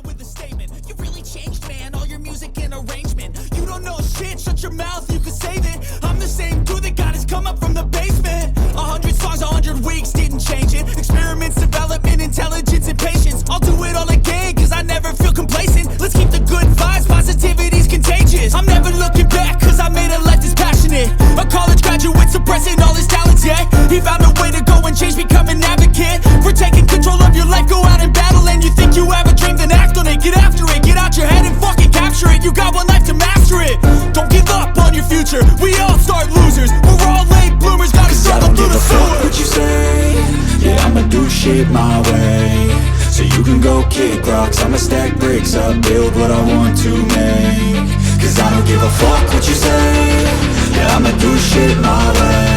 out with a statement. You really changed, man, all your music and arrangement. You don't know shit, shut your mouth, you can save it. I'm the same dude that got his come up from the basement. 100 songs, 100 weeks, didn't change it. Experiments, development, intelligence, and patience. I'll do it all again, cause I never feel complacent. Let's keep the good vibes, positivity's contagious. I'm never looking back, cause I made a life that's passionate. A college graduate suppressing all his talents, yeah. He found a way to go and change, become an advocate for taking control of your life, go out and battle. And you think you have a dream, then act on it. Get after it, get out your head and fucking capture it. You got one life to master it. Don't give up on your future, we all start losers. We're all late bloomers, gotta struggle through the sewer. What you say? Yeah, I'ma do shit my way. So you can go kick rocks, I'ma stack bricks up, build what I want to make. Cause I don't give a fuck what you say. Yeah, I'ma do shit my way.